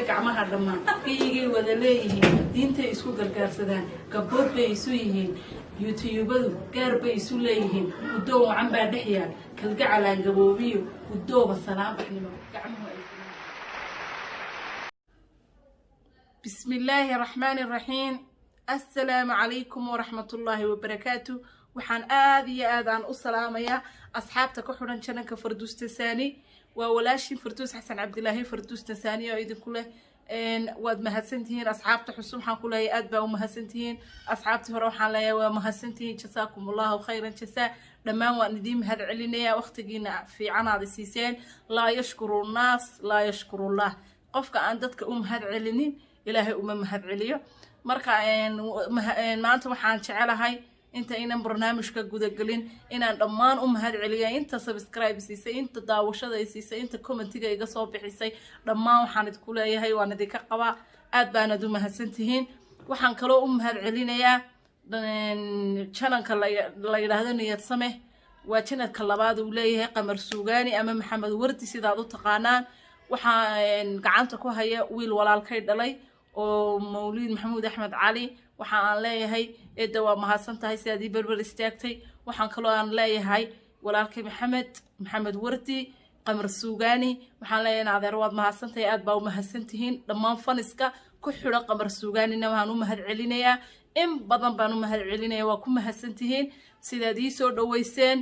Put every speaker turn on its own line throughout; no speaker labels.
gacmaha dhamaan iyagii wada leeyihiin diinta isku gargaarsadaan gabdhood bay isu yihiin youtube-adu gaar bay isu leeyihiin gudoo wacan baa dhexyaal kalgacalaan gaboobiyo gudooba salaam baxnimo gacmuhu ay بسم الله الرحمن الرحيم السلام عليكم ورحمة الله وبركاته وحان آذان السلامية أصحابتك وحران شنك فردوس تساني وولاشي فردوس حسن عبد الله فردوس تساني وإذن كله واد مهسنتين أصحابتك حسوم حان كله أدبا ومهسنتين أصحابتك روحان ليا ومهسنتين جزاكم الله خيرا جزاء لما ونديم هذا علينا وقتنا في عناض السيسان لا يشكر الناس لا يشكر الله قفك عندك هذا علينين إلهي مهد عليو marka maanta waxaan jecelahay inta inaan barnaamijka guda galin inaan dhammaan mahad celiyo inta subscribe siisay inta daawashada siisay inta commentiga iga soo bixisay dhammaan waxaan idku leeyahay waan idinka qabaa aad baan u mahadsantihiin waxaan kale u mahad celinayaa channelka la yiraahdo niyad sameh waa channelka labaad uu leeyahay qamar suugaani ama maxamed wardi sidaad u taqaanaan waxaan gacanta ku haya wiil walaalkay dhalay oo mawlid maxamuud axmed cali waxaan aan leeyahay eeda waa mahadsantahay sidaadii berber istaagtay waxaan kaloo aan leeyahay walaalkay maxamed wardi qamar suugaani waxaan leeyahay adeer waad mahadsantahay aad baa u mahadsantihiin dhammaan faniska ku xidho qamar suugaanina waxaan u mahad celinayaa in badan baan u mahad celinayaa waa ku mahadsantihiin sidaadii soo dhaweyseen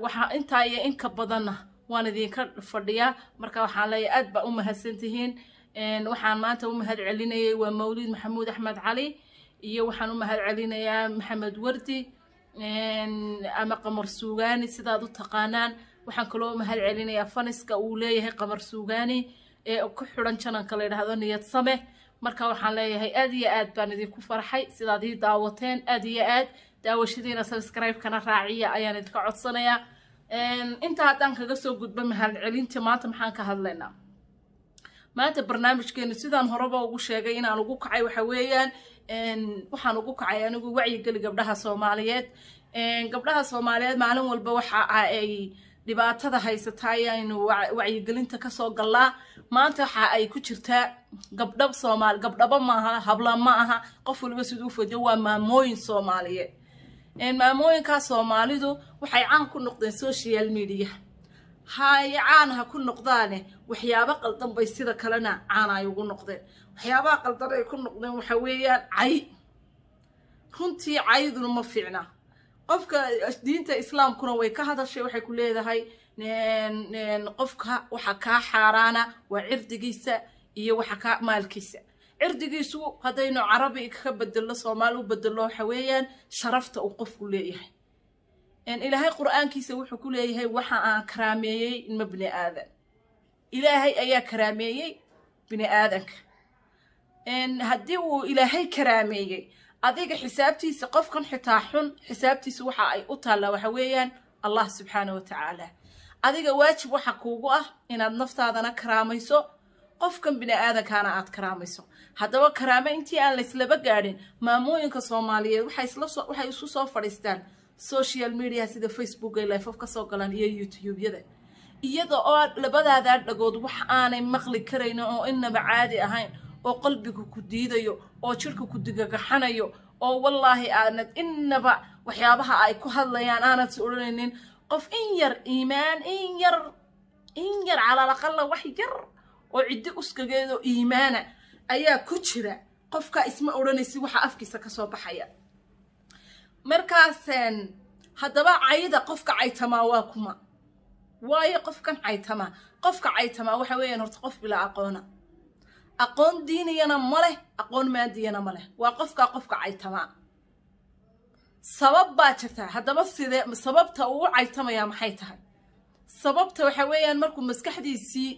waxa intaa iyo in ka badanna waan idinka fadhiyaa marka waxaan leeyahay aad baa u mahadsantihiin waxaan maanta u mahad celinayay waa mawlid maxamuud axmed cali iyo waxaan u mahad celinayaa maxamed wardi ama qamar suugaani sidaad u taqaanaan waxaan kaloo mahad celinayaa faniska uu leeyahay qamar suugaani ee ku xidhan channelka la yiraahdo niyad same marka waxaan leeyahay aad iyo aad baan idinku farxay sidaad ii daawateen aad iyo aad daawashadiina subscribe kana raaciya ayaan idinka codsanayaa inta haddaan kaga soo gudbo mahad celinta maanta maxaan ka hadlaynaa maanta barnaamijkeenu sidaan horeba ugu sheegay inaan ugu kacay waxa weeyaan waxaan ugu kacay anigu wacyiga gabdhaha Soomaaliyeed maalin walba waxa ay dhibaatada haysataa ayaynu wacyigelinta ka soo galaa maanta waxa ay ku jirtaa gabdhab Soomaali gabdhaba maaha habla maaha qof walba sidoo foodo waa maamooyin Soomaaliyeed maamooyinka Soomaalidu waxay caan ku noqdeen social media هاي عانها كل نقطانه وحيابا قلدن باي سيده كلنا عاناي ugu noqdeen waxyaabaha qaldan ay ku noqdeen waxa weeyaan cay runtii cayduna ma fiicna qofka diinta islaamkuna way ka hadashay waxay ku leedahay qofka waxa ka xaraana waa cirdigiisa iyo waxa ka maalkiisa cirdigiisu hadaynu carabi ka bedelo Soomaali u bedelo waxa weeyaan sharafta uu qofku leeyahay إلهي قرآن كيسا وحو كليه وحا آن كراميي المبني آذن إلهي أيا كراميي بني آذنك هديو إلهي كراميي أذيك حسابتي سقف كان حتاحن حسابتي سوحا أي أطالة وحويا الله سبحانه وتعالى أذيك واجب وحا كوغوه إن النفط هذا كراميسو قف كان بني آذن كان آت كراميسو هذا كرامي انتي آن لسلبا قارين ماموين كصومالية وحا يسوسو فريستان social media sida Facebook ay live ka soo galaan iyo YouTube yada iyada oo labadaada dhagood wax aanay maqli kareyno oo inaba caadi ahayn oo qalbigu ku diidayo oo jirka ku digagaxanayo oo wallahi aanad inaba waxyaabaha ay ku hadlayaan aanad soo oranaynin qof in yar iimaan in yar ala laqalla wax yar oo cidi uskageedo iimaana ayaa ku jira qofka isma oranaysi waxa afkiisa ka soo baxaya markaasan hadaba cayda qofka caytama waa kuma waayo qofkan caytama waxa weeyaan horta qof bila aqoon diiniyana male aqoon maadiyana male waa qofka caytama sabab baa jirta hadaba sidee sababta uu caytamaya maxay tahay sababta waxa weeyaan markuu maskaxdiisii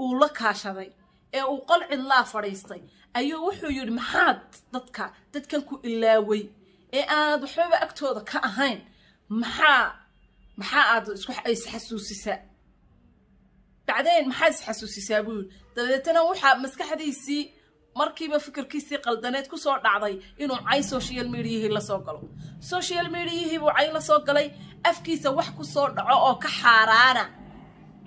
uu la kaashaday ee uu qalcid la fariistay ayuu wuxuu yiri maxaad dadkan ku ilaaway ee aad waxba agtooda ka ahayn maxaa aad isku xasuusisaa بعدين محاس حسوسي سابول دبدتنا وحا مسكحديسي markiiba fikirkiisii qaldaneed ku soo dhacday inuu ay social media la soo galo social media buu ay la soo galay afkiisa wax ku soo dhaco oo ka xaraana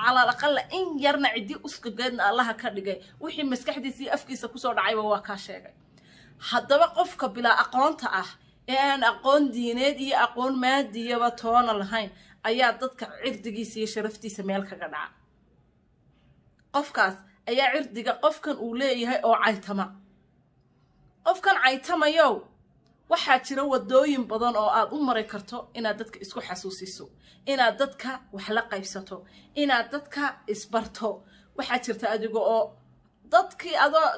على الأقل إن يرنا عدي أسق جدنا الله كرجع وحي مسكحدي أفكي سكسر عيب وكاشة حتى وقفك بلا أقران تأه إن أقران ديني أقران مادي وطوان الهين أيا ضدك عردي سي شرفتي سميلك جدع قفكاس أيا عردي قفكن أوليه أو عيتما قفكن عيتما يو waxaa jira wadooyin badan oo aad u mari karto inaad dadka isku xasuusiso inaad dadka wax la qaybsato inaad dadka isbarto waxaa jirta adiga oo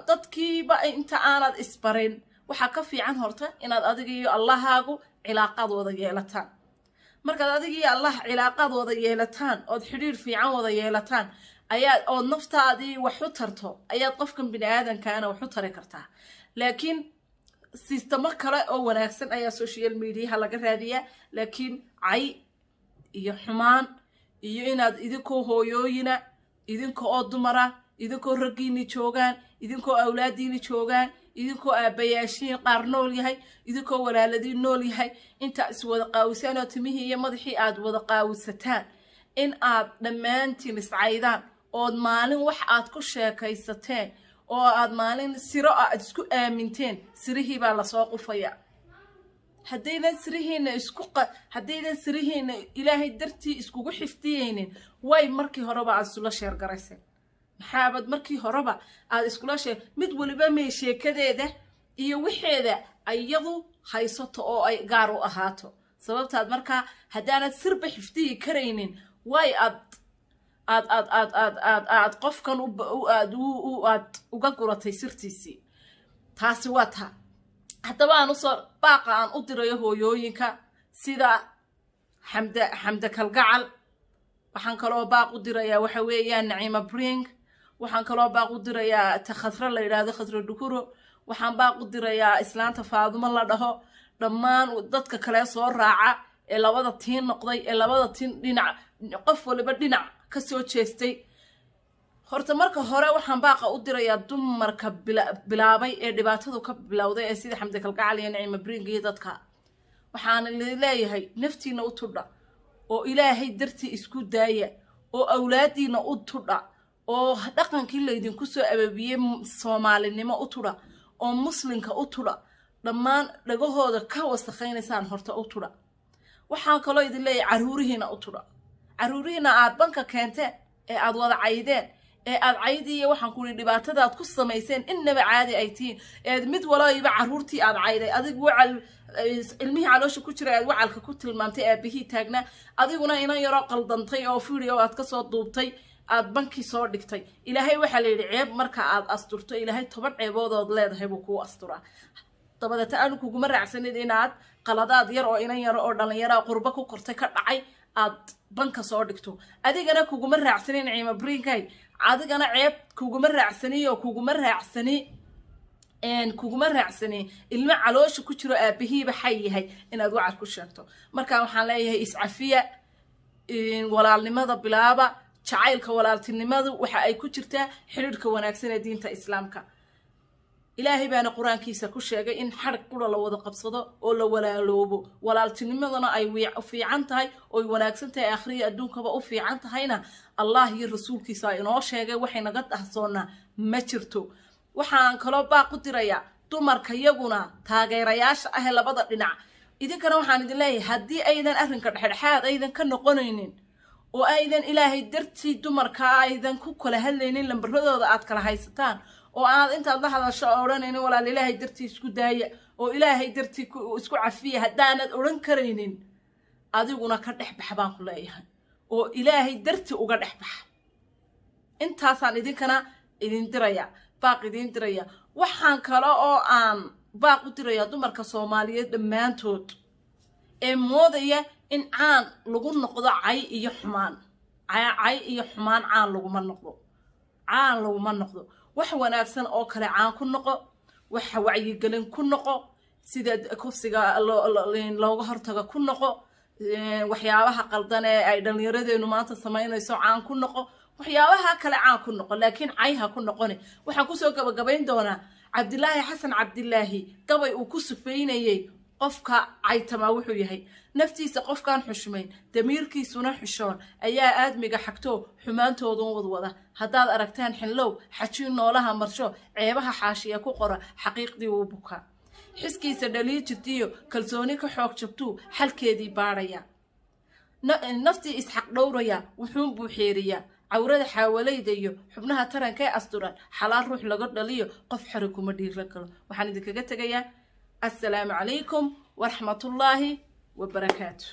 dadkiiba inta aanad isbarin waxa ka fiican horta inaad adiga iyo Allahaagu cilaaqad wada yeelataan markaad adiga iyo Allah cilaaqad wada yeelataan oo xiriir fiican wada yeelataan ayaa oo naftaadii wax u tarto ayaa qofkan bini'aadankaana wax u tari kartaa laakiin سيستم كلا أو وناكسن أي سوشيال ميديا هلا جرادية لكن عي يحمان يينا إذكوا هويوينا إذكوا أدمرة إذكوا رجيني شوغان إذكوا أولاديني شوغان إذكوا أبياشين قارنولي هاي إذكوا ولا الذين نولي هاي أنت أسود قاوسان وتميه هي مضحي أد وذقاوستان إن أد لما أنت مسعيدان أو مالين وح كل شيء كيستان oo aad maalin siro aad isku aaminteen sirihii baa la soo qufaya hadaydan sirihiina ilaahay dartii iskugu xiftiyeenin way markii horeba aad isula sheer garaysay maxaabad markii horeba aad iskula sheer mid waliba mee sheekadeeda iyo wixeeda ayadu haysato oo ay gaar u ahaato sababtaad markaa hadaanad sirba xiftiyi karaynin way aad qofkan aad uga guratay sirtiisii taasi waa taa haddaba aan usoo baaqa aan u dirayo hooyooyinka sida xamda kalgacal waxaan kaloo baaq u dirayaa waxa weeyaan Naciima Bring waxaan kaloo baaq u dirayaa takhadra la yiraahdo khadra dhukuro waxaan baaq u dirayaa islaanta Faadumo la dhaho dhammaan dadka kale soo raaca ee labada tiin noqday ee labada tiin dhinac qof waliba dhinac ka soo jeestay horta marka hore waxaan baaqa u dirayaa dumarka bilaabay ee dhibaatadu ka bilowday ee sida xamda kalgacal iyo Naciima Bring iyo dadka waxaan leeyahay naftiina u tudha oo ilaahay dartii isku daaya oo awlaadiina u tudha oo dhaqankii leedin ku soo ababiyay Soomaalinimo u tudha oo muslimka u tudha dhammaan dhagahooda ka wasakhaynaysan horta u tudha waxaan kaloo idin leeyahay caruurihiina u tudha caruurihiina aad banka keenteen ee aad wada caydeen ee aad caydiye waxaan ku dhibaatada aad ku sameeyeen innaba caadi ay tiin ee mid walaayiba caruurtii aad cayday adig wacal ilmihi caloosha ku jira aad wacalka ku tilmaantay aabihii taagna adiguna inaan yaro qaldantay oo video aad ka soo duubtay aad banki soo dhigtay ilaahay waxa la yiri ceeb marka aad asturto ilaahay 10 ceebood leedahay buu ku asturaa dabadata aan kugu maracsanid inaad qaladaad yar oo inan yar oo dhalinyaro qurba ku kortay ka dhacay aad banka soo dhigto adigana kugu maracsanin Naciima Bring adigana ceeb kugu maracsani oo kugu maracsani ilma caloosha ku jiro aabihiiba xayahay inaad wacar ku sheegto marka waxaan leeyahay iscafiya walaalnimada bilaaba jacaylka walaaltinimadu waxa ay ku jirtaa xiriirka wanaagsan ee diinta islaamka ilaahay baana quraankiisa ku sheegay in xarq qura la wada qabsado oo la walaaloobo walaaltinimadana ay fiican tahay oo wanaagsan tahay akhriya adduunkaba u fiican tahayna Allah iyo rasuulkiisa inoo sheegay waxay naga dhahsoona ma jirto waxaan kaloo baaq u dirayaa dumarka iyaguna taageerayaasha ah labada dhinac idinkana waxaan idin leeyahay haddii aydan arrinka dhexdhexaad aydan ka noqonaynin oo aydan ilaahay dartii dumarka aydan ku kala hadlaynin lambaradooda aad kala haysataan oo aad inta la hadasho oranaynin walaal ilaahay dartii isku daaya oo ilaahay dartii isku cafiya hadaanad oran kareynin adiguna ka dhaxbax baan ku leeyahay oo ilaahay dartii uga dhaxbax intaasaan idinkana idin diraya baaq idin diraya waxaan kale oo aan baaq u diraya dumarka Soomaaliyeed dhamaantood ee moodaya in aan lagu noqdo cay iyo xumaan aan laguma noqdo wax wanaagsan oo kale aan ku noqo wax wacyi gelin ku noqo sida kufsiga looga hortago ku noqo waxyaabaha qaldan ee ay dhalinyaradeenu maanta sameynayso aan ku noqo waxyaabaha kale aan ku noqo laakiin cayha ku noqoni waxa ku soo gabagabayn doona Cabdilaahi Xasan Cabdilaahi gabay uu ku sufeynayay qofka caytama wuxuu yahay naftiisa qofkaan xushmayn damiirkiisuna xishoon ayaa aadmiga xagto xumaantoodan wadwada haddaad aragtaan xinlow xajiin noolaha marsho ceebaha xaashiya ku qora xaqiiqdii wuu bukaa xiskiisa dhalii jirtiyo kalsooni ka xoog jabtuu xalkeedii baadhaya naftii isxaq dhowraya wuxuun buu xeeriyaa cawrada xaawalayda iyo xubnaha taranka ee asturan xalaal ruux laga dhaliyo qof xari kuma dhiira galo waxaan idinkaga tegayaa assalaamu calaykum waraxmatullaahi wabarakaatu